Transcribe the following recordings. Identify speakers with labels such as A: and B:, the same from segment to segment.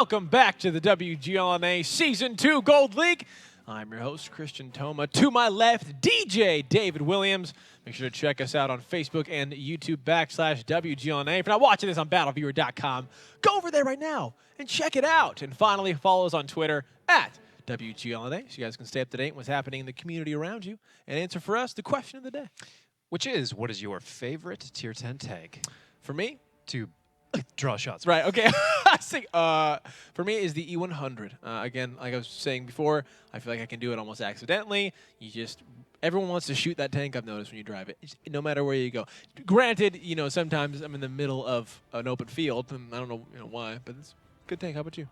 A: Welcome back to the WGLNA Season 2 Gold League. I'm your host, Christian Toma. To my left, DJ David Williams. Make sure to check us out on Facebook and YouTube /WGLNA. If you're not watching this on battleviewer.com, go over there right now and check it out. And finally, follow us on Twitter @WGLNA so you guys can stay up to date with what's happening in the community around you and answer for us the question of the day.
B: Which is, what is your favorite Tier 10 tank?
A: For me?
B: To draw shots.
A: Right, okay. I think, for me, is the E100. Again, like I was saying before, I feel like I can do it almost accidentally. Everyone wants to shoot that tank, I've noticed, when you drive it, no matter where you go. Granted, sometimes I'm in the middle of an open field, and I don't know, why, but it's a good tank. How about you?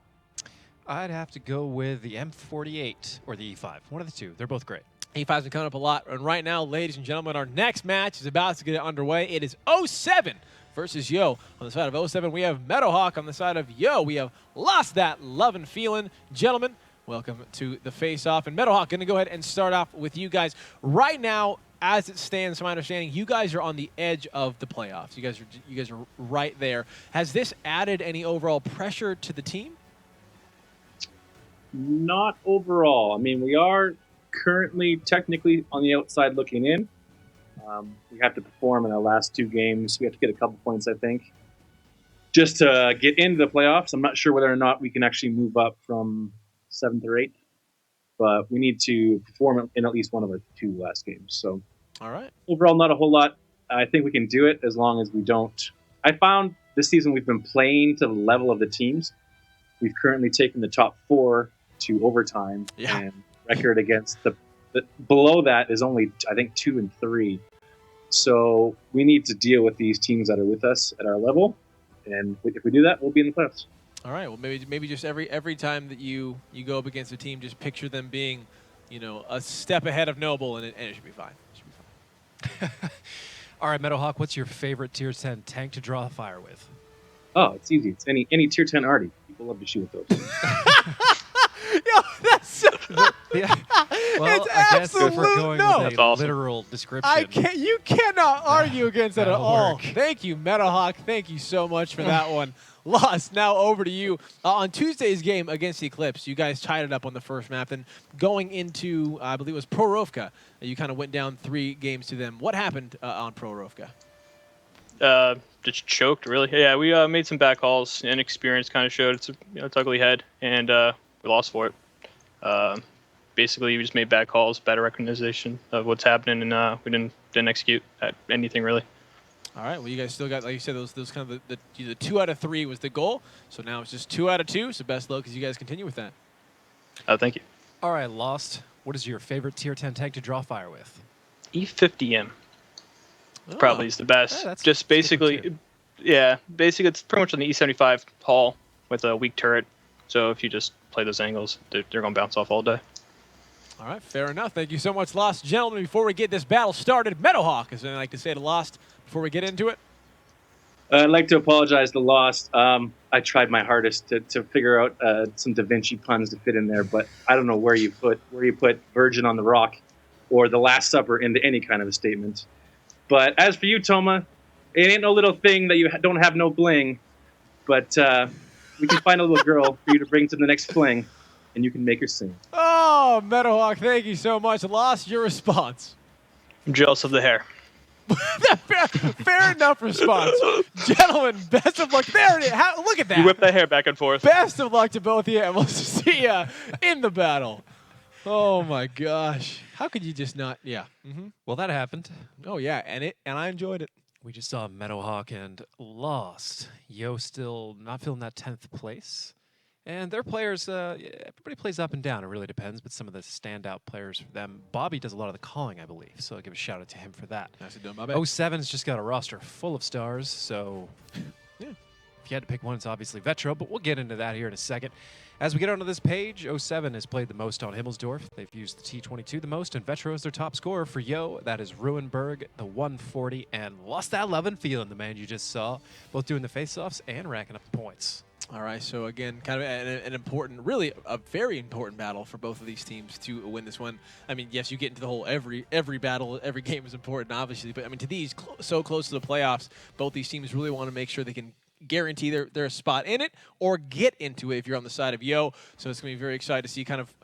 B: I'd have to go with the M48 or the E5. One of the two. They're both great.
A: E5's been coming up a lot. And right now, ladies and gentlemen, our next match is about to get underway. It is 07 versus Yo. On the side of 07, we have Meadowhawk. On the side of Yo, we have Lost That Lovin' Feelin'. Gentlemen, welcome to the face-off. And Meadowhawk, going to go ahead and start off with you guys. Right now, as it stands, to my understanding, you guys are on the edge of the playoffs. You guys are right there. Has this added any overall pressure to the team?
C: Not overall. I mean, we are currently technically on the outside looking in. We have to perform in our last two games. We have to get a couple points, I think, just to get into the playoffs. I'm not sure whether or not we can actually move up from 7th or 8th, but we need to perform in at least one of our two last games. So,
A: all right.
C: Overall, not a whole lot. I think we can do it as long as we don't. I found this season we've been playing to the level of the teams. We've currently taken the top 4 to overtime, and record against the below that is only, I think, 2 and 3. So we need to deal with these teams that are with us at our level, and if we do that, we'll be in the playoffs.
A: All right. Well, maybe just every time that you go up against a team, just picture them being, a step ahead of Noble, and it should be fine. It should be fine.
B: All right, Meadowhawk, what's your favorite Tier 10 tank to draw fire with?
C: Oh, it's easy. It's any Tier 10 arty. People love to shoot with those.
A: Yo, that's so
B: yeah. Well,
A: it's
B: I guess if we're going with a
D: awesome.
B: literal description.
A: You cannot argue against that at all.
B: work.
A: Thank you, Meadowhawk. Thank you so much for that one. Lost, now over to you. On Tuesday's game against Eclipse, you guys tied it up on the first map. And going into, I believe it was Prorovka, you kind of went down 3 games to them. What happened on Prorovka?
D: Just choked, really. Yeah, we made some back calls. Inexperience kind of showed its ugly head, and we lost for it. Basically, we just made bad calls, bad recognition of what's happening, and we didn't execute at anything really.
A: All right. Well, you guys still got, like you said, those kind of the 2 out of 3 was the goal. So now it's just 2 out of 2. So best luck as you guys continue with that.
D: Thank you.
B: All right, Lost, what is your favorite Tier 10 tank to draw fire with?
D: E50M probably is the best.
B: Yeah, that's
D: just basically, basically it's pretty much on the E75 hull with a weak turret. So if you just play those angles, they're going to bounce off all day.
A: All right, fair enough. Thank you so much, Lost. Gentlemen, before we get this battle started, Meadowhawk, is there anything like to say to Lost before we get into it?
C: I'd like to apologize to Lost. I tried my hardest to figure out some Da Vinci puns to fit in there, but I don't know where you put Virgin on the Rock or The Last Supper into any kind of a statement. But as for you, Toma, it ain't no little thing that you don't have no bling, but we can find a little girl for you to bring to the next fling, and you can make her sing.
A: Oh, Meadowhawk, thank you so much. Lost, your response.
D: I'm jealous of the hair.
A: fair enough response. Gentlemen, best of luck. There it is. Look at that.
D: You whip that hair back and forth.
A: Best of luck to both of you, and we'll see you in the battle. Oh, my gosh. How could you just not? Yeah.
B: Well, that happened.
A: Oh, yeah, and I enjoyed it.
B: We just saw Meadowhawk and Lost. Yo still not feeling that 10th place. And their players, everybody plays up and down. It really depends, but some of the standout players for them. Bobby does a lot of the calling, I believe, so I'll give a shout out to him for that.
A: Nicely done, Bobby.
B: 07's just got a roster full of stars, so yeah. If you had to pick one, it's obviously Vetro, but we'll get into that here in a second. As we get onto this page, 07 has played the most on Himmelsdorf. They've used the T22 the most, and Vetro is their top scorer. For Yo, that is Ruinberg, the 140, and Lost That Lovin' Feelin', the man you just saw, both doing the face-offs and racking up the points.
A: All right, so again, kind of an important, really a very important battle for both of these teams to win this one. I mean, yes, you get into the whole every battle, every game is important, obviously, but I mean, to these so close to the playoffs, both these teams really want to make sure they can guarantee their spot in it or get into it if you're on the side of Yo. So it's going to be very exciting to see kind of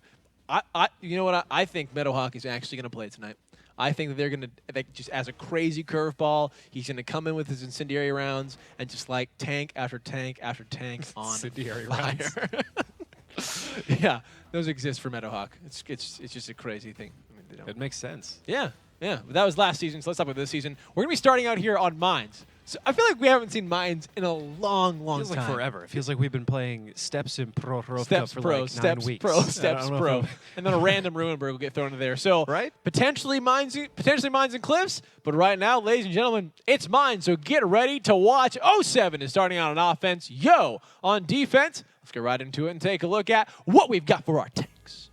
A: you know what? I think Meadowhawk is actually going to play tonight. I think that they're going to, just as a crazy curveball, he's going to come in with his incendiary rounds and just like tank after tank after tank on
B: Incendiary
A: fire.
B: rounds.
A: Yeah, those exist for Meadowhawk. It's just a crazy thing. I mean, they don't.
B: It makes sense.
A: Yeah. But that was last season, so let's talk about this season. We're going to be starting out here on Mines. So I feel like we haven't seen Mines in a long
B: Feels
A: time.
B: like forever. It feels like we've been playing Steps in Pro Rovka
A: Steps
B: for
A: Pro,
B: like
A: Steps
B: 9 weeks.
A: Pro, Steps Pro. And then a random Ruinberg will get thrown in there. So
B: Right?
A: potentially Mines and Cliffs, but right now, ladies and gentlemen, it's Mines. So get ready to watch. 07 is starting out on offense. Yo on defense. Let's get right into it and take a look at what we've got for our tanks.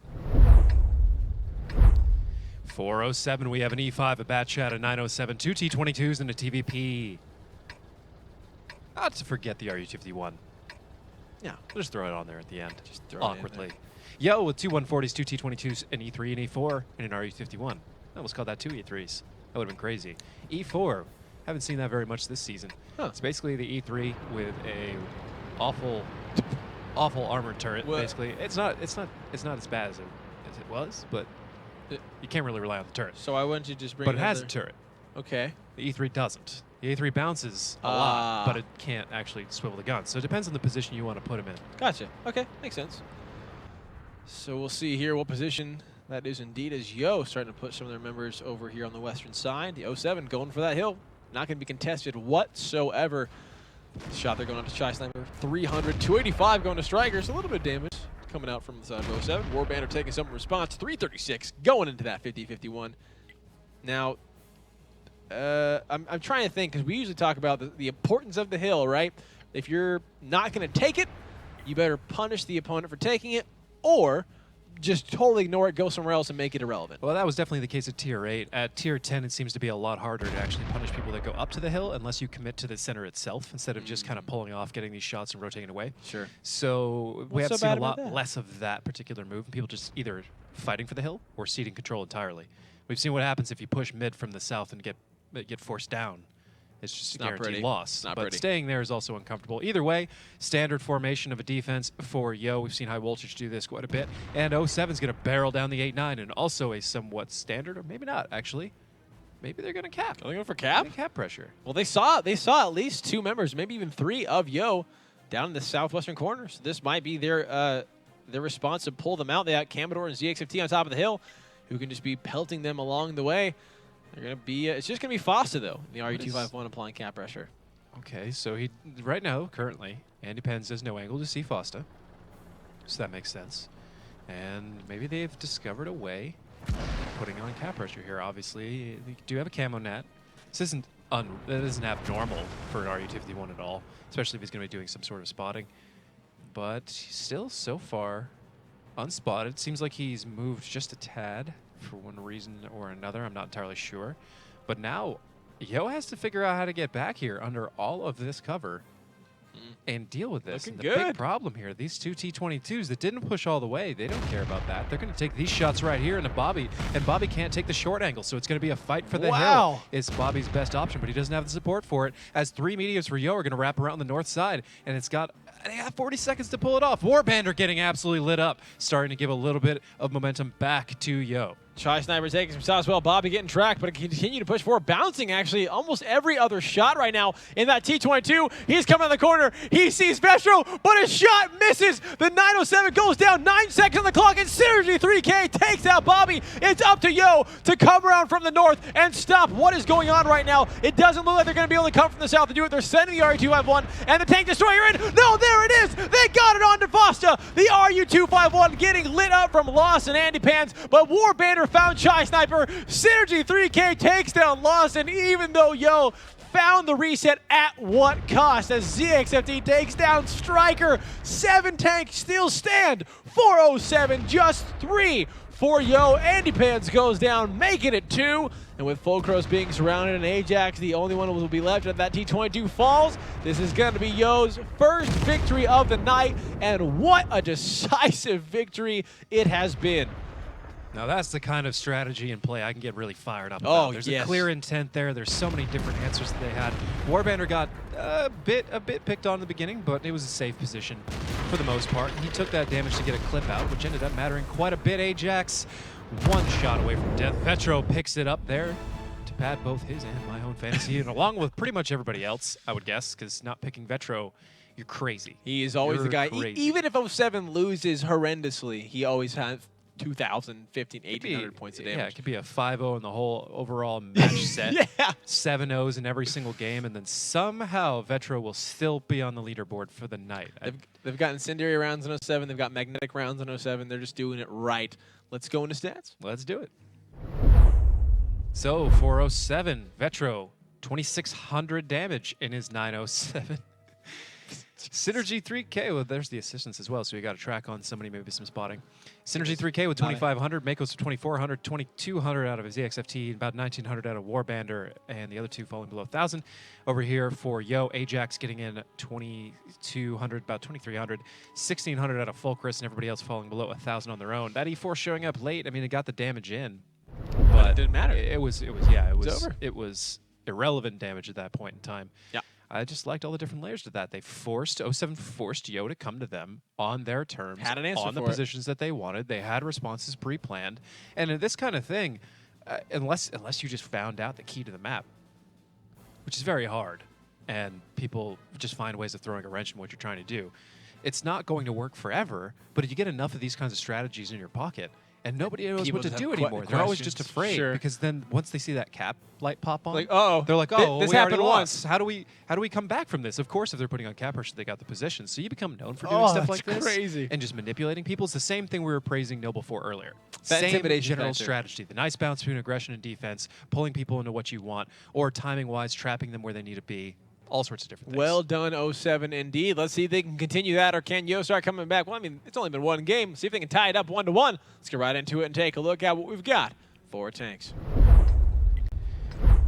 B: 407, we have an E5, a Bat Chat, a 907, 2 T22s, and a TVP. Not to forget the RU-51. Yeah, we'll just throw it on there at the end.
A: Just throw it in
B: awkwardly. Yo, with two 140s, two T22s, an E3, an E4, and an RU-51. I almost called that two E3s. That would have been crazy. E4, haven't seen that very much this season.
A: Huh.
B: It's basically the E3 with a awful armored turret.
A: What?
B: Basically, it's not as bad as it was, but you can't really rely on the turret.
A: So I want you to just bring
B: But it has a
A: another-
B: turret.
A: Okay.
B: The E3 doesn't. The E3 bounces a lot, but it can't actually swivel the gun. So it depends on the position you want to put him in.
A: Gotcha. Okay, makes sense. So we'll see here what position that is indeed as Yo starting to put some of their members over here on the western side. The 07 going for that hill. Not going to be contested whatsoever. Shot there going on to Chai Sniper. 300, 285 going to Strikers. A little bit of damage coming out from the side of 07. Warbander taking some response. 336 going into that 50-51. Now, I'm trying to think because we usually talk about the importance of the hill, right? If you're not going to take it, you better punish the opponent for taking it or just totally ignore it, go somewhere else, and make it irrelevant.
B: Well, that was definitely the case at Tier 8. At Tier 10, it seems to be a lot harder to actually punish people that go up to the hill unless you commit to the center itself instead of just kind of pulling off, getting these shots and rotating away.
A: Sure.
B: So we
A: What's
B: have
A: so
B: seen
A: bad
B: a lot
A: about that?
B: less of that particular move, and people just either fighting for the hill or ceding control entirely. We've seen what happens if you push mid from the south and get forced down. It's just a
A: Not
B: guaranteed
A: pretty.
B: loss.
A: Not
B: But
A: pretty.
B: staying there is also uncomfortable. Either way, standard formation of a defense for Yo. We've seen High Voltage do this quite a bit. And 07's going to barrel down the 8-9 and also a somewhat standard, or maybe not, actually. Maybe they're going to cap.
A: Are they going for cap?
B: Cap pressure.
A: Well, they saw at least 2 members, maybe even 3 of Yo down in the southwestern corner. So this might be their response to pull them out. They got Commodore and ZXFT on top of the hill, who can just be pelting them along the way. They're going to be, it's just going to be Fosta, though, in the RU-251 applying cap pressure.
B: Okay, so right now, currently, Andy Pence has no angle to see Fosta. So that makes sense. And maybe they've discovered a way of putting on cap pressure here. Obviously, they do have a camo net. This isn't abnormal for an RU-251 at all, especially if he's going to be doing some sort of spotting. But still, so far, unspotted. Seems like he's moved just a tad for one reason or another. I'm not entirely sure. But now, Yo has to figure out how to get back here under all of this cover and deal with this.
A: Looking
B: And the big
A: good.
B: problem here, these two T22s that didn't push all the way, they don't care about that. They're going to take these shots right here into Bobby, and Bobby can't take the short angle, so it's going to be a fight for the
A: Wow.
B: hill. It's Bobby's best option, but he doesn't have the support for it, as 3 mediums for Yo are going to wrap around the north side, and they have 40 seconds to pull it off. Warbander getting absolutely lit up, starting to give a little bit of momentum back to Yo.
A: Chai Sniper taking some shots as well. Bobby getting tracked, but continue to push forward, bouncing actually almost every other shot right now in that T22. He's coming on the corner. He sees Vestro, but his shot misses. The 907 goes down, 9 seconds on the clock, and Synergy 3K takes out Bobby. It's up to Yo to come around from the north and stop what is going on right now. It doesn't look like they're going to be able to come from the south to do it. They're sending the RU-251 and the Tank Destroyer in. No, there it is. They got it on to Fosta. The RU-251 getting lit up from Lawson and Andy Pans, but Warbander found Chai Sniper. Synergy 3K takes down Lawson, even though Yo found the reset at what cost, as ZXFT takes down Striker. 7 tanks still stand. 407, just 3 for Yo. Andy Pans goes down, making it 2. And with Fulcros being surrounded and Ajax, the only one who will be left at that T22 falls. This is going to be Yo's first victory of the night, and what a decisive victory it has been.
B: Now that's the kind of strategy and play I can get really fired up
A: Oh,
B: about. There's
A: yes.
B: a clear intent there. There's so many different answers that they had. Warbandor got a bit picked on in the beginning, but it was a safe position for the most part. He took that damage to get a clip out, which ended up mattering quite a bit. Ajax, one shot away from death. Vetro picks it up there to pad both his and my own fantasy, and along with pretty much everybody else, I would guess, because not picking Vetro, you're crazy.
A: He is always the
B: You're
A: guy.
B: crazy.
A: Even if 07 loses horrendously, he always has 2,000, 1,500, 1,800 points of damage.
B: Yeah, it could be a 5-0 in the whole overall match set.
A: Yeah.
B: 7-0s in every single game, and then somehow Vetro will still be on the leaderboard for the night.
A: They've got incendiary rounds in 07. They've got magnetic rounds in 07. They're just doing it right. Let's go into stats.
B: Let's do it. So, 407, Vetro, 2,600 damage in his 907. Synergy 3K, well, there's the assistance as well, so you got to track on somebody, maybe some spotting. Synergy 3K with 2,500, Makos with 2,400, 2,200 out of his EXFT, about 1,900 out of Warbandor, and the other two falling below 1,000. Over here for Yo, Ajax getting in 2,200, about 2,300, 1,600 out of Fulcrus, and everybody else falling below 1,000 on their own. That E4 showing up late, I mean, it got the damage in,
A: But it didn't matter.
B: It was
A: over.
B: It was irrelevant damage at that point in time.
A: Yeah.
B: I just liked all the different layers to that. They forced 07 forced Yo to come to them on their terms,
A: Had an answer
B: on the
A: for it.
B: positions that they wanted. They had responses pre-planned, and in this kind of thing, unless you just found out the key to the map, which is very hard, and people just find ways of throwing a wrench in what you're trying to do, it's not going to work forever. But if you get enough of these kinds of strategies in your pocket, and nobody knows
A: People
B: what to
A: just
B: do
A: have
B: anymore. They're always just
A: questions.
B: afraid
A: Sure.
B: because then once they see that cap light pop on,
A: Like, uh-oh,
B: they're like,
A: thi-
B: oh,
A: this
B: we already
A: happened
B: lost.
A: once.
B: How do we come back from this? Of course, if they're putting on cap pressure, they got the position. So you become known for doing
A: Oh,
B: stuff
A: that's
B: like this
A: crazy.
B: and just manipulating people. It's the same thing we were praising Noble for earlier.
A: That
B: Same
A: intimidation
B: general
A: factor.
B: strategy. The nice balance between aggression and defense, pulling people into what you want, or timing-wise, trapping them where they need to be. All sorts of different things.
A: Well done, 07 indeed. Let's see if they can continue that, or can Yo start coming back? Well, I mean, it's only been one game. See if they can tie it up 1-1. Let's get right into it and take a look at what we've got for tanks.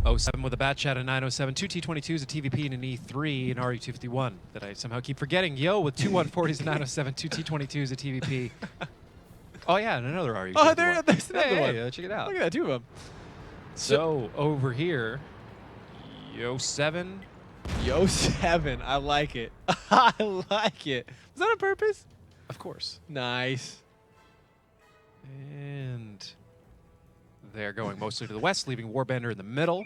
B: 07 with a bat chat at 907, two T22s, a TVP, and an E3, and RE251 that I somehow keep forgetting. Yo with two 140s at 907, two T22s, a TVP. Oh, yeah, and another RE251.
A: Oh, there's another
B: Hey,
A: one.
B: hey, check it out.
A: Look at that, two of them.
B: So, over here, Yo 7.
A: Yo 7, I like it. I like it. Was that on purpose?
B: Of course.
A: Nice.
B: And they're going mostly to the west, leaving Warbandor in the middle,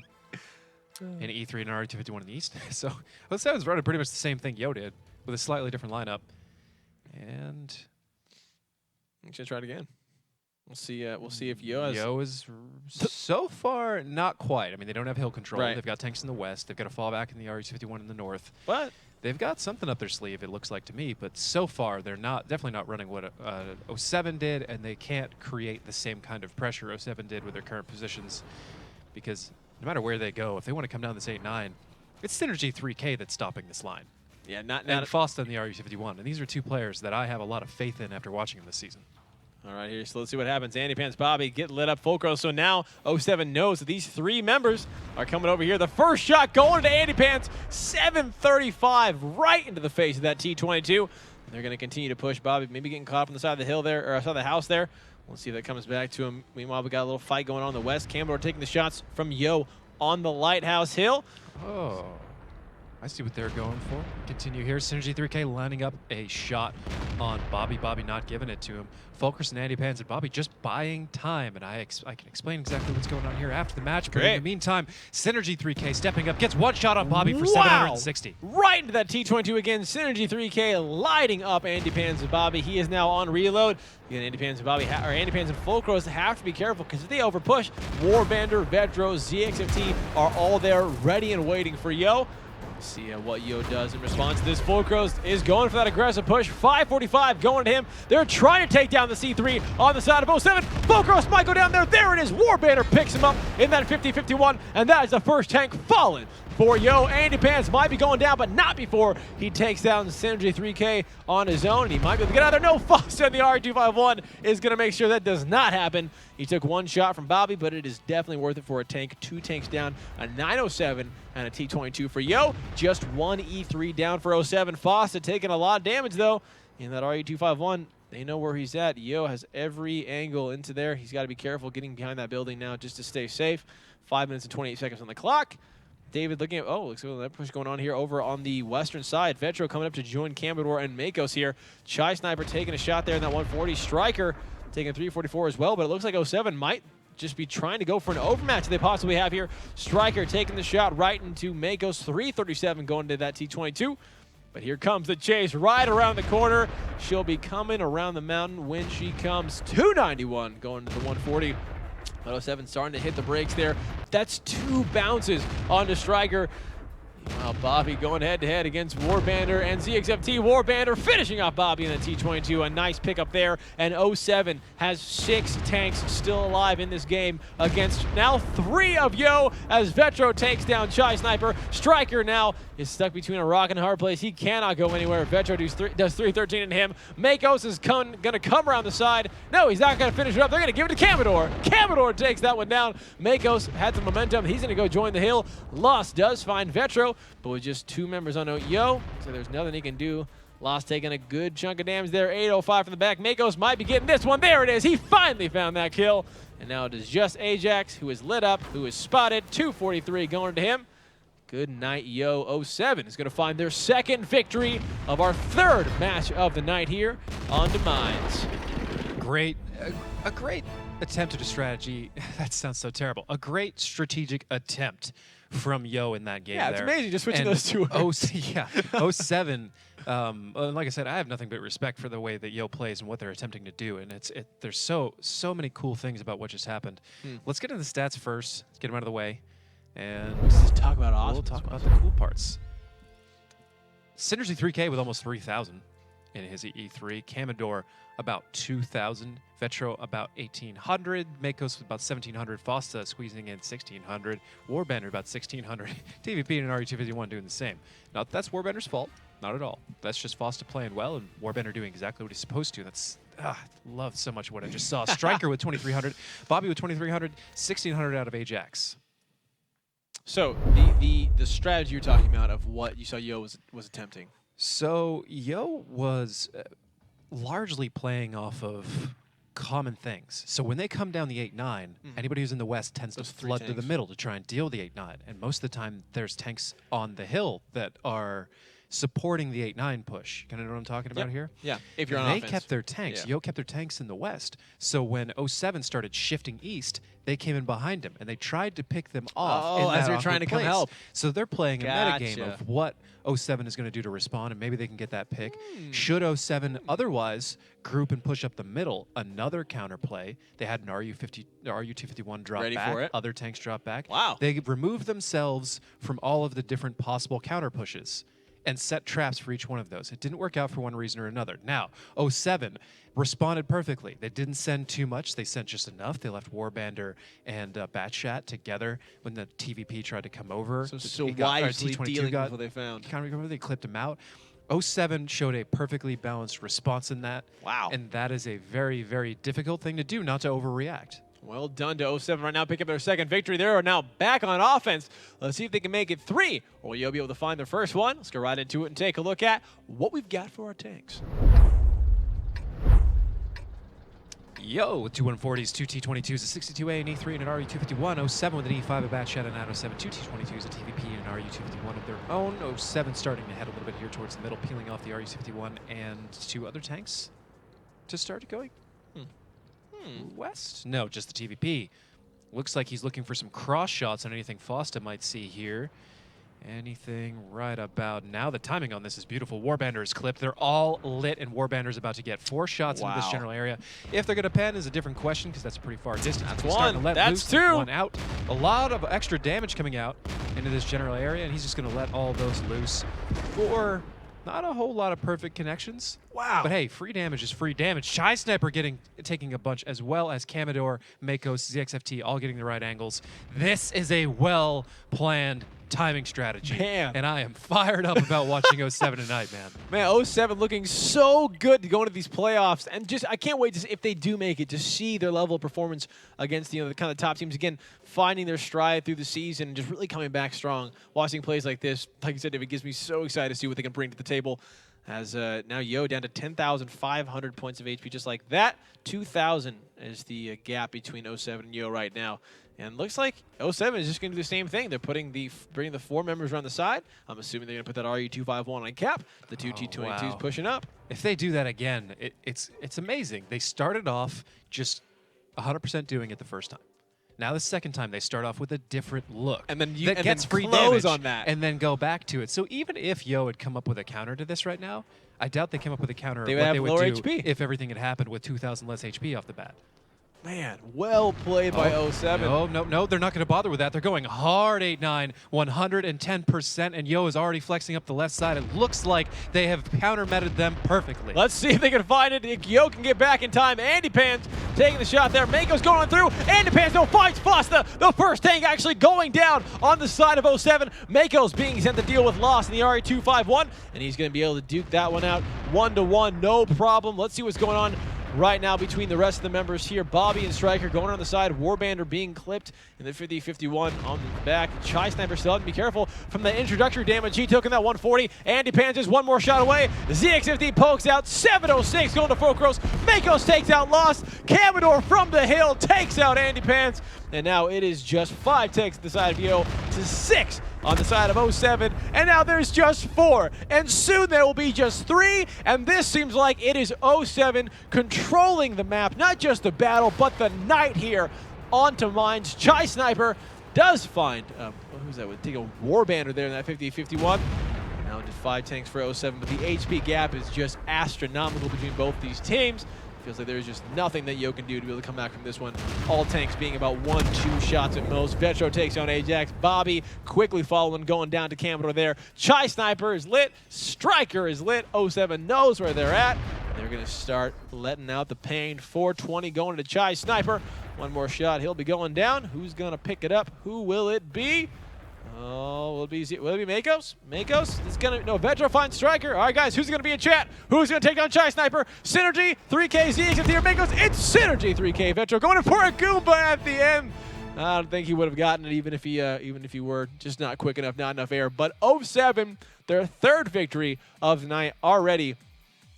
B: and E3 and RE251 in the east. So, 07's running pretty much the same thing Yo did, with a slightly different lineup. And
A: I'm just gonna try it again. We'll see if Yo has.
B: Yo is so far not quite. I mean, they don't have hill control.
A: Right.
B: They've got tanks in the west. They've got a fallback in the RE251 in the north.
A: But
B: They've got something up their sleeve, it looks like to me. But so far, they're definitely not running what 07 did, and they can't create the same kind of pressure 07 did with their current positions. Because no matter where they go, if they want to come down this 8-9, it's Synergy 3K that's stopping this line.
A: yeah, not
B: And Fosta in the RE251. And these are two players that I have a lot of faith in after watching them this season.
A: All right, here, so let's see what happens. Andy Pants, Bobby get lit up full cross. So now 07 knows that these three members are coming over here. The first shot going to Andy Pants, 735 right into the face of that T22. And they're going to continue to push Bobby, maybe getting caught up on the side of the hill there, or side of the house there. We'll see if that comes back to him. Meanwhile, we got a little fight going on the west. Campbell taking the shots from Yo on the Lighthouse Hill.
B: Oh, I see what they're going for. Continue here. Synergy 3K lining up a shot on Bobby. Bobby not giving it to him. Fulcrus and Andy Pans and Bobby just buying time. And I can explain exactly what's going on here after the match. But in
A: Great.
B: the meantime, Synergy 3K stepping up, gets one shot on Bobby for
A: Wow.
B: 760.
A: Right into that T22 again. Synergy 3K lighting up Andy Pans and Bobby. He is now on reload. Again, Andy Pans and Bobby, or Andy Pans and Fulcros have to be careful because if they overpush, Warbandor, Vedro, ZXFT are all there ready and waiting for Yo. See what Yo does in response to this. Fulcros is going for that aggressive push. 545 going to him. They're trying to take down the C3 on the side of 07. Fulcros might go down there. There it is. Warbandor picks him up in that 50-51, and that is the first tank fallen for Yo. Andy Pants might be going down, but not before he takes down Synergy 3K on his own, and he might be able to get out of there. No, Foster in the RE251 is going to make sure that does not happen. He took one shot from Bobby, but it is definitely worth it for a tank. Two tanks down, a 907 and a T22 for Yo. Just one E3 down for 07. Foster taking a lot of damage, though. in that RU251. They know where he's at. Yo has every angle into there. He's got to be careful getting behind that building now just to stay safe. 5 minutes and 28 seconds on the clock. David looking at, looks like that push going on here over on the western side. Vetro coming up to join Commodore and Makos here. Chai Sniper taking a shot there in that 140. Striker taking 344 as well, but it looks like 07 might just be trying to go for an overmatch that they possibly have here. Striker taking the shot right into Makos. 337 going to that T22. But here comes the chase right around the corner. She'll be coming around the mountain when she comes. 291 going to the 140. 07 starting to hit the brakes there. That's 2 bounces onto Striker. Wow, Bobby going head-to-head against Warbander and ZXFT. Warbander finishing off Bobby in the T22. A nice pickup there. And 07 has 6 tanks still alive in this game against now 3 of Yo as Vetro takes down Chai Sniper. Striker now is stuck between a rock and a hard place. He cannot go anywhere. Vetro does 313 into him. Makos is going to come around the side. No, he's not going to finish it up. They're going to give it to Commodore. Commodore takes that one down. Makos had some momentum. He's going to go join the hill. Lost does find Vetro, but with just 2 members on Yo, so there's nothing he can do. Lost taking a good chunk of damage there. 805 from the back. Makos might be getting this one. There it is. He finally found that kill. And now it is just Ajax, who is lit up, who is spotted. 243 going to him. Good night, Yo. 07 is going to find their 2nd victory of our 3rd match of the night here on Mines.
B: A great attempt at a strategy. That sounds so terrible. A great strategic attempt from Yo in that game.
A: Yeah, it's amazing just switching those 2 words.
B: 07. Like I said, I have nothing but respect for the way that Yo plays and what they're attempting to do, and there's so many cool things about what just happened. Let's get into the stats first. Let's get them out of the way, and
A: Let's talk about awesome.
B: we'll talk about the cool parts. Synergy 3K with almost 3,000 in his E3. Commodore about 2,000. Vetro about 1,800. Makos about 1,700. Fosta squeezing in 1,600. Warbander about 1,600. TVP and RE251 doing the same. Now, that's Warbander's fault. Not at all. That's just Fosta playing well and Warbander doing exactly what he's supposed to. That's love so much what I just saw. Striker with 2,300. Bobby with 2,300. 1,600 out of Ajax.
A: So the strategy you're talking about of what you saw Yo was attempting.
B: So Yo was largely playing off of common things. So when they come down the 8-9, anybody who's in the west tends to flood to the middle to try and deal the 8-9. And most of the time, there's tanks on the hill that are supporting the 8-9 push. Kind of know what I'm talking about here?
A: Yeah, if you're on
B: They
A: offense.
B: kept their tanks.
A: Yeah.
B: Yo kept their tanks in the west. So when 07 started shifting east, they came in behind him, and they tried to pick them off.
A: Oh,
B: in
A: as
B: that
A: they're trying to
B: awkward
A: come
B: place.
A: help.
B: So they're playing a metagame
A: Gotcha.
B: of what 07 is going to do to respond, and maybe they can get that pick. Should 07 otherwise group and push up the middle, another counterplay. They had an RU251 drop
A: Ready
B: back.
A: for it.
B: Other tanks drop back.
A: Wow.
B: They removed themselves from all of the different possible counter pushes and set traps for each one of those. It didn't work out for one reason or another. Now, 07 responded perfectly. They didn't send too much. They sent just enough. They left Warbander and Batchat together when the TVP tried to come over.
A: So
B: He got- or
A: wisely
B: T22
A: dealing
B: got
A: with what they found.
B: counter. They clipped him out. 07 showed a perfectly balanced response in that.
A: Wow.
B: And that is a very, very difficult thing to do, not to overreact.
A: Well done to 07 right now, pick up their 2nd victory. They are now back on offense. Let's see if they can make it 3, or you'll be able to find their first one. Let's go right into it and take a look at what we've got for our tanks.
B: Yo, with 2 140s, 2 T22s, a 62A, an E3, and an RE251. 07 with an E5, a Batchat, and an 07, 2 T22s, a TVP, and an RE251 of their own. 07 starting to head a little bit here towards the middle, peeling off the RE251 and 2 other tanks to start going west. No, just the TVP. Looks like he's looking for some cross shots on anything Fosta might see here. Anything right about now. The timing on this is beautiful. Warbander is clipped. They're all lit, and Warbander's about to get 4 shots into this general area. If they're going to pen is a different question, because that's a pretty far distance.
A: That's
B: He's starting
A: one.
B: to let
A: That's
B: loose.
A: 2.
B: One out. A lot of extra damage coming out into this general area, and he's just going to let all those loose for not a whole lot of perfect connections.
A: Wow.
B: But hey, free damage is free damage. Chai Sniper taking a bunch, as well as Commodore, Makos, ZXFT, all getting the right angles. This is a well-planned timing strategy.
A: Man.
B: And I am fired up about watching 07 tonight, man.
A: Man, 07 looking so good to go into these playoffs, and just I can't wait to see, if they do make it, to see their level of performance against the kind of top teams again, finding their stride through the season and just really coming back strong. Watching plays like this, like you said, David, gets me so excited to see what they can bring to the table. As now Yo down to 10,500 points of HP, just like that. 2,000 is the gap between 07 and Yo right now. And looks like 07 is just going to do the same thing. They're bringing the 4 members around the side. I'm assuming they're going to put that RU251 on cap. The 2 T22s
B: wow.
A: pushing up.
B: If they do that again, it's amazing. They started off just 100% doing it the first time. Now the second time they start off with a different look.
A: And then
B: that gets free
A: close
B: damage
A: on that.
B: and then go back to it. So even if Yo had come up with a counter to this right now, I doubt they came up with a counter
A: They
B: of
A: would
B: what
A: have
B: they would
A: lower
B: do
A: HP.
B: if everything had happened with 2,000 less HP off the bat.
A: Man, well played by 07.
B: No, they're not going to bother with that. They're going hard 8-9, 110%, and Yo is already flexing up the left side. It looks like they have counter-meted them perfectly.
A: Let's see if they can find it. If Yo can get back in time. Andy Pans taking the shot there. Mako's going through. Andy Pans finds Fosta. The first tank actually going down on the side of 07. Mako's being sent to deal with loss in the RE251, and he's going to be able to duke that one out 1-1, no problem. Let's see what's going on right now between the rest of the members here. Bobby and Striker going on the side. Warbander being clipped in the 50-51 on the back. Chai Sniper still having to be careful from the introductory damage he took in that 140. Andy Pans just one more shot away. ZX50 pokes out. 706 going to Fokros. Makos takes out Lost. Camador from the hill takes out Andy Pans. And now it is just 5 takes to the side of Yo to 6 on the side of 07. And now there's just 4. And soon there will be just 3. And this seems like it is 07 controlling the map, not just the battle, but the night here onto Mines. Chai Sniper does find, who's that? Take a Warbander there in that 50-51. Now into 5 tanks for 07, but the HP gap is just astronomical between both these teams. Feels like there's just nothing that Yo can do to be able to come back from this one. All tanks being about 1-2 shots at most. Vetro takes on Ajax. Bobby quickly following, going down to Camador there. Chai Sniper is lit. Striker is lit. 07 knows where they're at. They're going to start letting out the pain. 420 going to Chai Sniper. One more shot. He'll be going down. Who's going to pick it up? Who will it be? Oh, will it be Makos? Makos? It's gonna Vetro finds Striker. All right, guys, who's gonna be in chat? Who's gonna take down Chai Sniper? Synergy, 3K, ZX here, Makos. It's Synergy, 3K. Vetro going in for a Goomba at the end. I don't think he would have gotten it even if he were just not quick enough, not enough air. But 07, their 3rd victory of the night already.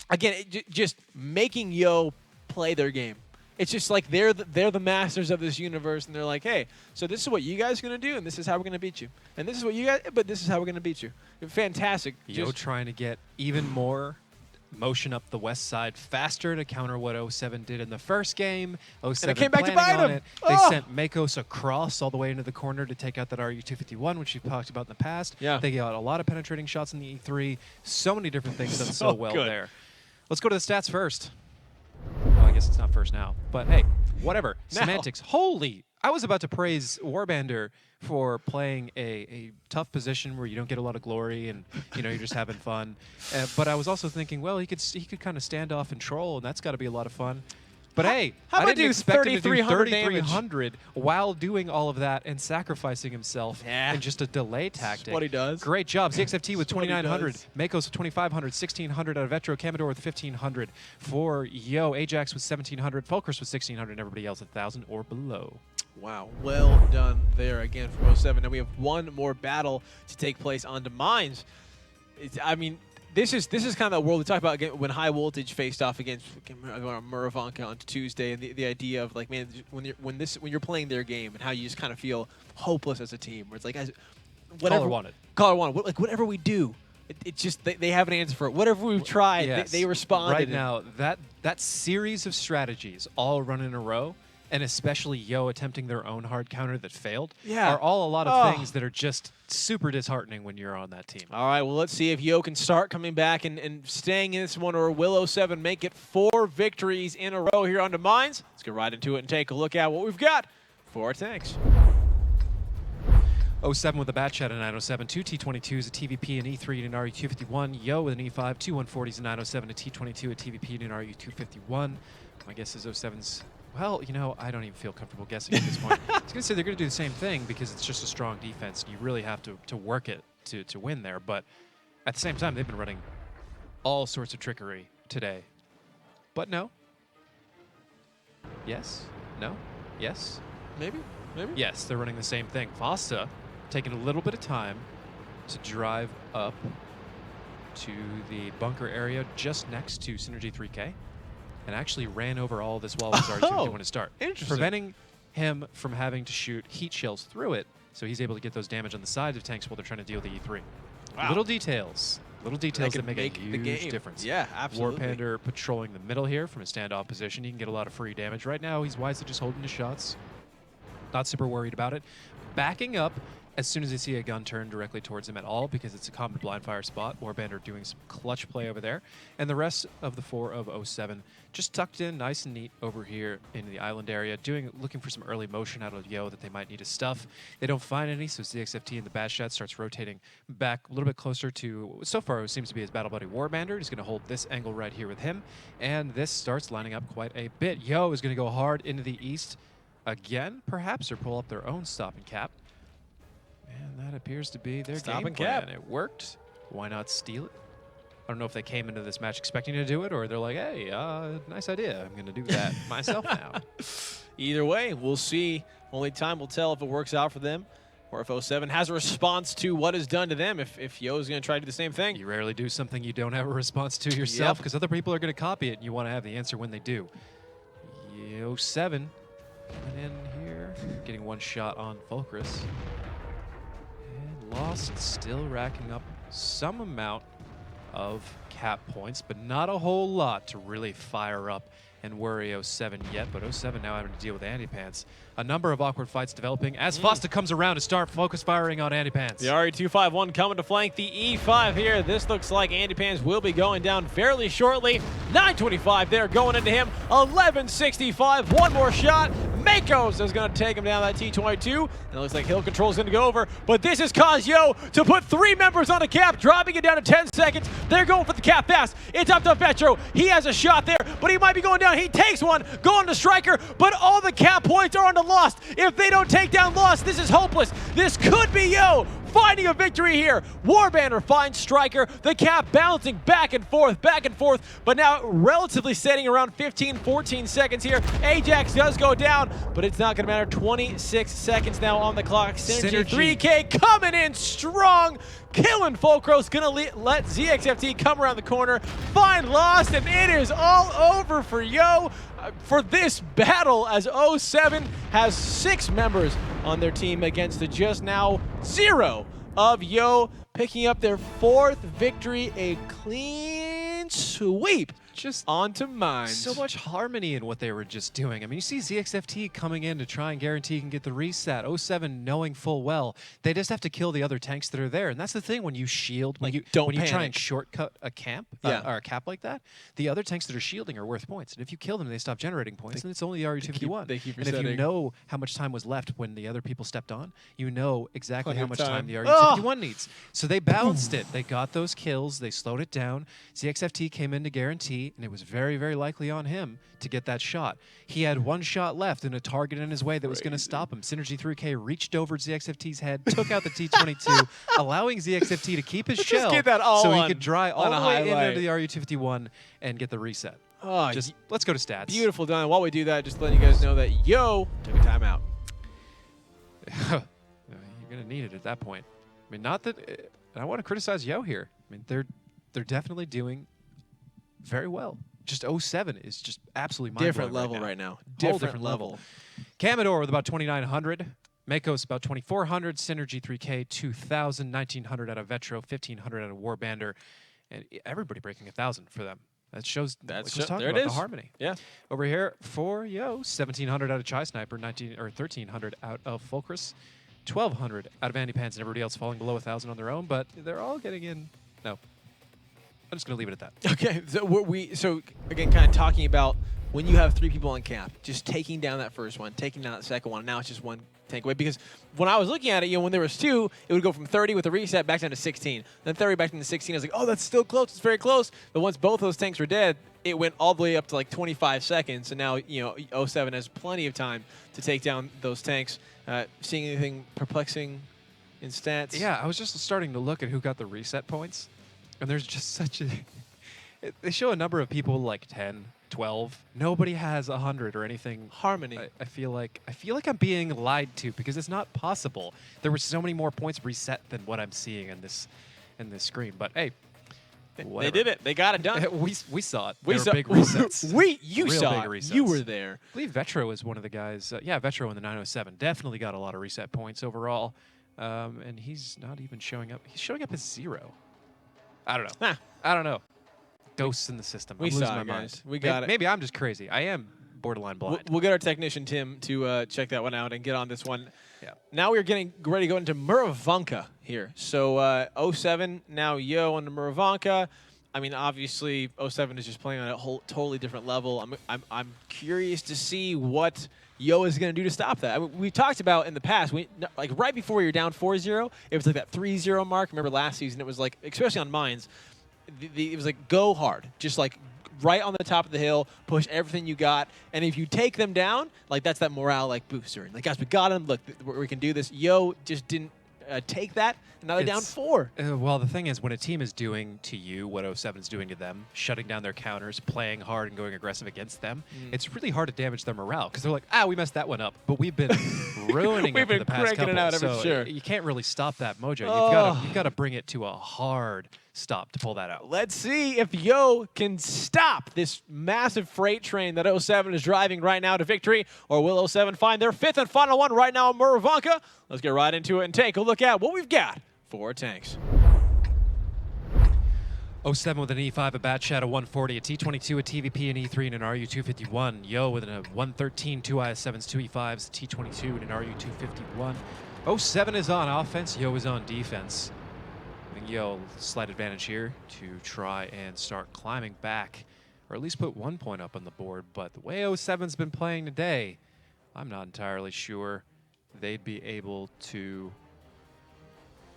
A: Again, just making Yo play their game. It's just like they're the masters of this universe, and they're like, hey, so this is what you guys are going to do, and this is how we're going to beat you. And this is what you guys, but this is how we're going to beat you. Fantastic.
B: Yo trying to get even more motion up the west side faster to counter what 07 did in the first game. 07
A: and it came back to
B: planning
A: bite
B: on
A: him.
B: it. They sent Makos across all the way into the corner to take out that RU251, which we've talked about in the past.
A: Yeah.
B: They got a lot of penetrating shots in the E3. So many different things done so well
A: good.
B: there. Let's go to the stats first. Well, I guess it's not first now, but hey, whatever.
A: Now.
B: Semantics. Holy! I was about to praise Warbander for playing a tough position where you don't get a lot of glory and you're just having fun. But I was also thinking, well, he could kind of stand off and troll, and that's got to be a lot of fun. But hey,
A: how
B: I
A: about
B: didn't
A: do
B: expect him to do
A: 3,300
B: while doing all of that and sacrificing himself in just a delay tactic.
A: That's what he does.
B: Great job. ZXFT with
A: That's what he
B: 2,900.
A: does.
B: Makos with 2,500. 1,600 out of Vetro. Camador with 1,500. For Yo, Ajax with 1,700. Fulcrus with 1,600. And everybody else 1,000 or below.
A: Wow, well done there again from 07. Now we have one more battle to take place on the Mines. This is kind of the world we talk about again when High Voltage faced off against Muravanka on Tuesday, and the idea of like, man, when you're playing their game and how you just kind of feel hopeless as a team, where it's like, guys, whatever caller wanted, like whatever we do, it's just they have an answer for it. Whatever we've tried,
B: yes.
A: they responded.
B: Right now, that series of strategies all run in a row, and especially Yo attempting their own hard counter that failed, are all a lot of things that are just super disheartening when you're on that team.
A: All right, well, let's see if Yo can start coming back and staying in this one, or will 07 make it 4 victories in a row here on the Mines. Let's get right into it and take a look at what we've got for our tanks.
B: 07 with a Bat Chat, a 907, 2 T22s, a TVP, an E3, and an RU251. Yo with an E5, 2 140s, a 907, a T22, a TVP, and an RU251. My guess is 07's, well, I don't even feel comfortable guessing at this point. I was going to say they're going to do the same thing because it's just a strong defense. You really have to work it to win there. But at the same time, they've been running all sorts of trickery today. But no. Yes. No. Yes.
A: Maybe.
B: Yes, they're running the same thing. Fosta taking a little bit of time to drive up to the bunker area just next to Synergy 3K and actually ran over all this wall was already when to start.
A: Interesting.
B: Preventing him from having to shoot heat shells through it, so he's able to get those damage on the sides of tanks while they're trying to deal with the E3.
A: Wow.
B: Little details that make a
A: the
B: huge
A: game.
B: difference.
A: Yeah, absolutely.
B: Warpander patrolling the middle here from a standoff position. He can get a lot of free damage. Right now, he's wisely just holding his shots. Not super worried about it. Backing up as soon as they see a gun turn directly towards him at all, because it's a common blind fire spot. Warbander doing some clutch play over there. And the rest of the 4 of 07 just tucked in nice and neat over here in the island area, looking for some early motion out of Yo that they might need to stuff. They don't find any, so ZXFT in the bad shot starts rotating back a little bit closer to, so far it seems to be his battle buddy Warbander. He's going to hold this angle right here with him, and this starts lining up quite a bit. Yo is going to go hard into the east again, perhaps, or pull up their own stop and cap. And that appears to be their
A: Stop
B: game
A: and
B: plan.
A: cap.
B: It worked. Why not steal it? I don't know if they came into this match expecting to do it, or they're like, hey, nice idea. I'm going to do that myself now.
A: Either way, we'll see. Only time will tell if it works out for them or if 07 has a response to what is done to them, if Yo is going to try to do the same thing.
B: You rarely do something you don't have a response to yourself, because other people are going to copy it, and you want to have the answer when they do. Yo 7 coming in here, getting one shot on Fulcrus. And Lost still racking up some amount of cap points, but not a whole lot to really fire up and worry 07 yet. But 07 now having to deal with Anti-Pants. A number of awkward fights developing as Fosta comes around to start focus firing on Anti-Pants.
A: The RE-251 coming to flank the E5 here. This looks like Anti-Pants will be going down fairly shortly. 925 there going into him. 1165. One more shot. Makos is going to take him down that T-22. And it looks like Hill Control is going to go over. But this has caused Yo to put 3 members on a cap, dropping it down to 10 seconds. They're going for the cap fast. It's up to Vetro. He has a shot there, but he might be going down. He takes one, going to Striker, but all the cap points are on the Lost. If they don't take down Lost, this is hopeless. This could be Yo finding a victory here. Warbander finds Striker. The cap bouncing back and forth, but now relatively setting around 15, 14 seconds here. Ajax does go down, but it's not going to matter. 26 seconds now on the clock. Synergy 3K coming in strong. Killing Fulcros, gonna let ZXFT come around the corner, find Lost, and it is all over for Yo for this battle, as 07 has 6 members on their team against the just now 0 of Yo, picking up their 4th victory, a clean sweep.
B: Just
A: onto Mines.
B: So much harmony in what they were just doing. I mean, you see ZXFT coming in to try and guarantee he can get the reset. 07 knowing full well they just have to kill the other tanks that are there, and that's the thing when you shield, when you try and shortcut a camp or a cap like that, the other tanks that are shielding are worth points, and if you kill them, they stop generating points, and it's only the RE-251.
A: They keep
B: and
A: resetting.
B: if you know how much time was left when the other people stepped on, you know exactly how much time the RE-251 needs. So they balanced it. They got those kills. They slowed it down. ZXFT came in to guarantee, and it was very, very likely on him to get that shot. He had 1 shot left and a target in his way that was going to stop him. Synergy 3K reached over ZXFT's head, took out the T-22, allowing ZXFT to keep his shell so he could dry all the way into the RE-251 and get the reset. Let's go to stats.
A: Beautiful done. While we do that, just letting you guys know that Yo took a timeout.
B: You're going to need it at that point. I mean, not that I want to criticize Yo here. I mean, they're definitely doing very well. Just 07 is just absolutely mind-blowing.
A: Different level right now.
B: Different level. Commodore with about 2,900. Makos about 2,400. Synergy 3K 2,000. 1,900 out of Vetro. 1,500 out of Warbander. And everybody breaking 1,000 for them. That shows there it is. The harmony.
A: Yeah.
B: Over here for Yo, 1,700 out of Chai Sniper. 1,300 out of Fulcrus. 1,200 out of Anti-Pants, and everybody else falling below 1,000 on their own, but they're all getting in. No. I'm just going to leave it at that.
A: Okay, so again, kind of talking about when you have 3 people on cap, just taking down that first one, taking down that second one, now it's just 1 tank away. Because when I was looking at it, when there was 2, it would go from 30 with a reset back down to 16. Then 30 back down to 16. I was like, oh, that's still close. It's very close. But once both those tanks were dead, it went all the way up to like 25 seconds. And now, 07 has plenty of time to take down those tanks. Seeing anything perplexing in stats?
B: Yeah, I was just starting to look at who got the reset points. And there's just such a... They show a number of people like 10, 12. Nobody has 100 or anything.
A: Harmony.
B: I feel like I'm being lied to because it's not possible. There were so many more points reset than what I'm seeing in this screen. But hey,
A: They did it. They got it done.
B: we saw it.
A: We
B: They were
A: saw
B: big resets.
A: You
B: Real
A: saw
B: big
A: it.
B: resets.
A: You were there.
B: I believe Vetro was one of the guys. Yeah, Vetro in the 907 definitely got a lot of reset points overall. And he's not even showing up. He's showing up as 0. I don't know.
A: Huh.
B: I don't know. Ghosts in the system.
A: We
B: I'm losing
A: saw
B: my
A: it,
B: mind.
A: guys. We got it.
B: Maybe I'm just crazy. I am borderline blind.
A: We'll get our technician, Tim, to check that one out and get on this one.
B: Yeah.
A: Now we're getting ready to go into Muravanka here. So 07, now Yo on the Muravanka. I mean, obviously, 07 is just playing on a whole totally different level. I'm curious to see what Yo is going to do to stop that. I mean, we talked about in the past, like right before you're down 4-0, it was like that 3-0 mark. Remember last season, it was like, especially on mines, it was like go hard, just like right on the top of the hill, push everything you got, and if you take them down, like that's that morale like booster. And like, guys, we got them. Look, we can do this. Yo just didn't take that, and now they're down 4.
B: Well, the thing is, when a team is doing to you what 07 is doing to them, shutting down their counters, playing hard and going aggressive against them, it's really hard to damage their morale because they're like, we messed that one up. But we've been ruining it for the past couple.
A: It out
B: so
A: sure.
B: You can't really stop that mojo. You've got to bring it to a hard stop to pull that out.
A: Let's see if Yo can stop this massive freight train that 07 is driving right now to victory, or will 07 find their 5th and final one right now in Muravanka? Let's get right into it and take a look at what we've got for tanks.
B: 07 with an E5, a Bat Shadow 140, a T22, a TVP, an E3, and an RU251. Yo with a 113, 2 IS7s, 2 E5s, a T22, and an RU251. 07 is on offense, Yo is on defense. Giving Yo slight advantage here to try and start climbing back, or at least put 1 point up on the board. But the way 07's been playing today, I'm not entirely sure they'd be able to...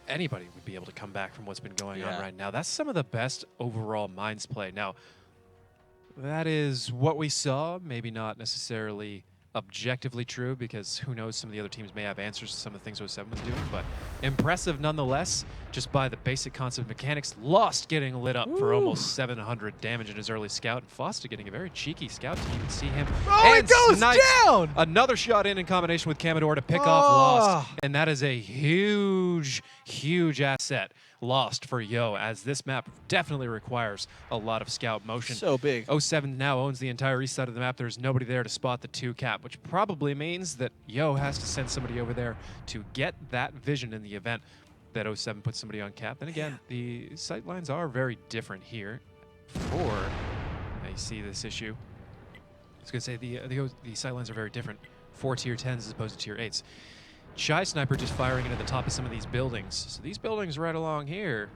B: Anybody would be able to come back from what's been going on right now. That's some of the best overall Mines play. Now, that is what we saw. Maybe not necessarily objectively true, because who knows, some of the other teams may have answers to some of the things 07 was doing, but impressive nonetheless, just by the basic concept of mechanics. Lost getting lit up for almost 700 damage in his early scout, and Foster getting a very cheeky scout to even see him.
A: Oh,
B: and
A: it goes down!
B: Another shot in combination with Commodore to pick off Lost, and that is a huge, huge asset lost for Yo, as this map definitely requires a lot of scout motion.
A: So big.
B: 07 now owns the entire east side of the map. There's nobody there to spot the 2 cap, which probably means that Yo has to send somebody over there to get that vision in the event that 07 puts somebody on cap. Then again, the sight lines are very different here. I see this issue. I was going to say the sight lines are very different for tier 10s as opposed to tier 8s. Shy Sniper just firing into the top of some of these buildings. So these buildings right along here,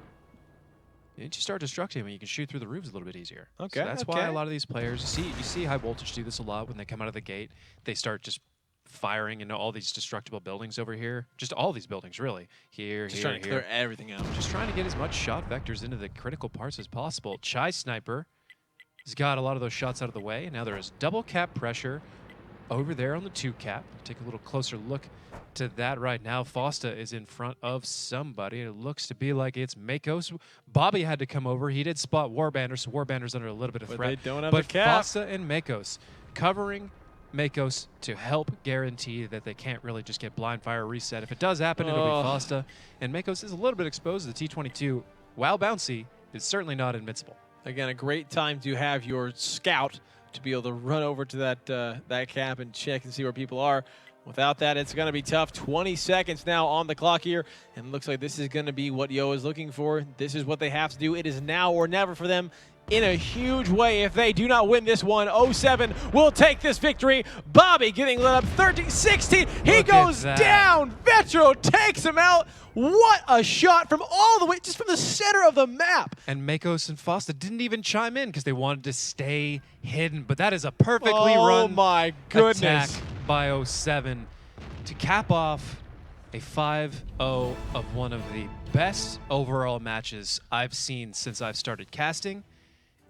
B: once you start destructing them, you can shoot through the roofs a little bit easier.
A: Okay.
B: So that's why a lot of these players, you see High Voltage do this a lot when they come out of the gate. They start just firing into all these destructible buildings over here. Just all these buildings, really. Here,
A: Just
B: here,
A: trying to
B: here.
A: clear everything out.
B: Just trying to get as much shot vectors into the critical parts as possible. Chai Sniper has got a lot of those shots out of the way. Now there is double cap pressure over there on the 2 cap. Take a little closer look to that right now. Fosta is in front of somebody. It looks to be like it's Makos. Bobby had to come over. He did spot Warbander, so Warbander's under a little bit of threat.
A: They don't have
B: but
A: the cap.
B: Fosta and Makos covering Makos to help guarantee that they can't really just get blind fire reset. If it does happen, it'll be Fosta. And Makos is a little bit exposed to the T22. While bouncy, is certainly not invincible.
A: Again, a great time to have your scout to be able to run over to that cap and check and see where people are. Without that, it's going to be tough. 20 seconds now on the clock here, and it looks like this is going to be what Yo is looking for. This is what they have to do. It is now or never for them in a huge way. If they do not win this one, 07 will take this victory. Bobby getting lit up 13-16. He goes down. Vetro takes him out. What a shot from all the way, just from the center of the map.
B: And Makos and Fosta didn't even chime in because they wanted to stay hidden. But that is a perfectly run
A: my goodness.
B: attack by 07 to cap off a 5-0 of one of the best overall matches I've seen since I've started casting,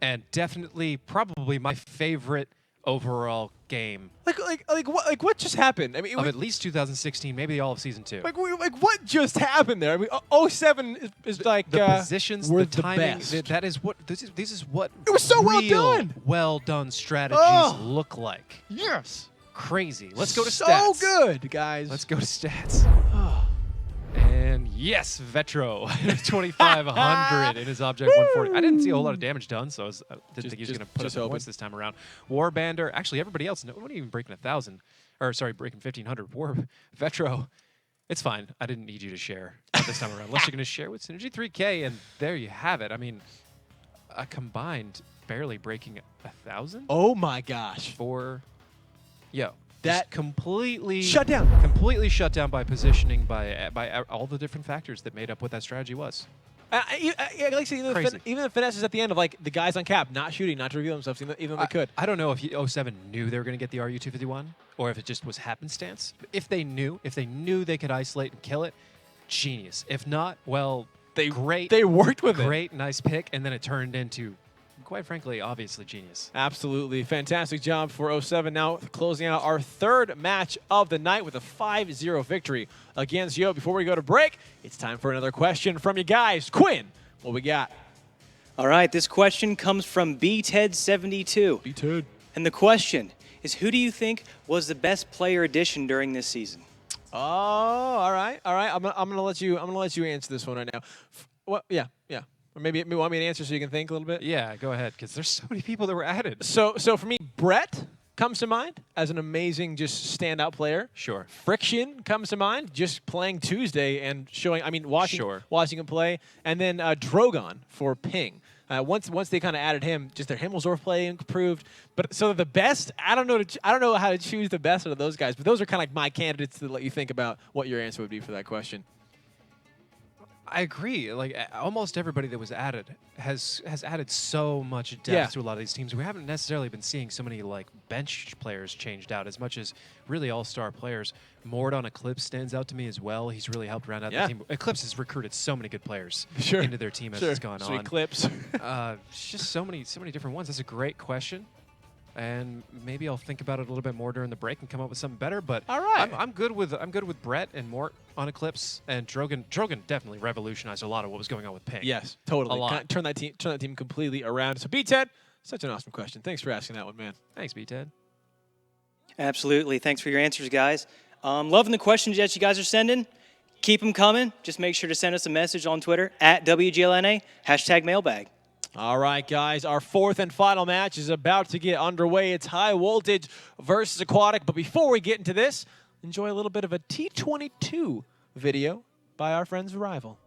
B: and definitely probably my favorite overall game
A: What just happened? I mean,
B: of at least 2016, maybe all of season 2.
A: like what just happened there? I mean, 07 is like
B: the positions,
A: were
B: the timing.
A: best.
B: That is what this is what
A: It was so well
B: real
A: done.
B: well done strategies look like.
A: Yes.
B: Crazy. Let's go to
A: so
B: stats.
A: good, guys.
B: Let's go to stats. And And yes, Vetro, 2,500 in his Object 140. I didn't see a whole lot of damage done, so I didn't think he was going to put up the points this time around. Warbander, actually everybody else, no one even breaking 1,000. Or sorry, breaking 1,500. Vetro, it's fine. I didn't need you to share this time around. Unless you're going to share with Synergy 3K, and there you have it. I mean, a combined barely breaking 1,000.
A: Oh my gosh!
B: For yo.
A: That
B: completely
A: shut down.
B: Completely shut down by positioning, by all the different factors that made up what that strategy was.
A: Like I said, even the finesses at the end of like the guys on cap not shooting, not to reveal themselves, even though they could.
B: I don't know if 07 knew they were going to get the RU-251 or if it just was happenstance. If they knew they could isolate and kill it, genius. If not, well,
A: They
B: worked
A: with it.
B: Great, nice pick, and then it turned into, quite frankly, obviously genius.
A: Absolutely. Fantastic job for 07. Now closing out our third match of the night with a 5-0 victory against Yo. Before we go to break, it's time for another question from you guys. Quinn, what we got?
E: All right, this question comes from BTED72.
A: BTED.
E: And the question is, who do you think was the best player addition during this season?
A: Oh, all right. I'm gonna let you answer this one right now. What? Yeah. Or maybe you want me to answer so you can think a little bit?
B: Yeah, go ahead, because there's so many people that were added.
A: So for me, Brett comes to mind as an amazing, just standout player.
B: Sure.
A: Friction comes to mind, just playing Tuesday and showing. I mean, watching him play, and then Drogon for Ping. Once they kind of added him, just their Himmelsdorf play improved. But so the best, I don't know how to choose the best out of those guys. But those are kind of like my candidates to let you think about what your answer would be for that question.
B: I agree. Like almost everybody that was added has added so much depth to a lot of these teams. We haven't necessarily been seeing so many like bench players changed out as much as really all-star players. Mord on Eclipse stands out to me as well. He's really helped round out the team. Eclipse has recruited so many good players into their team as it's gone on.
A: Eclipse.
B: It's just so many different ones. That's a great question. And maybe I'll think about it a little bit more during the break and come up with something better. But
A: all right,
B: I'm good with Brett and Mort on Eclipse, and Drogon. Drogon definitely revolutionized a lot of what was going on with Ping.
A: Yes, totally.
B: A lot.
A: Turn that team completely around. So BTED, such an awesome question. Thanks for asking that one, man.
B: Thanks, BTED.
E: Absolutely. Thanks for your answers, guys. Loving the questions that you guys are sending. Keep them coming. Just make sure to send us a message on Twitter at WGLNA, #mailbag.
A: All right, guys, our fourth and final match is about to get underway. It's High Voltage versus Aquatic. But before we get into this, enjoy a little bit of a T22 video by our friends Rival.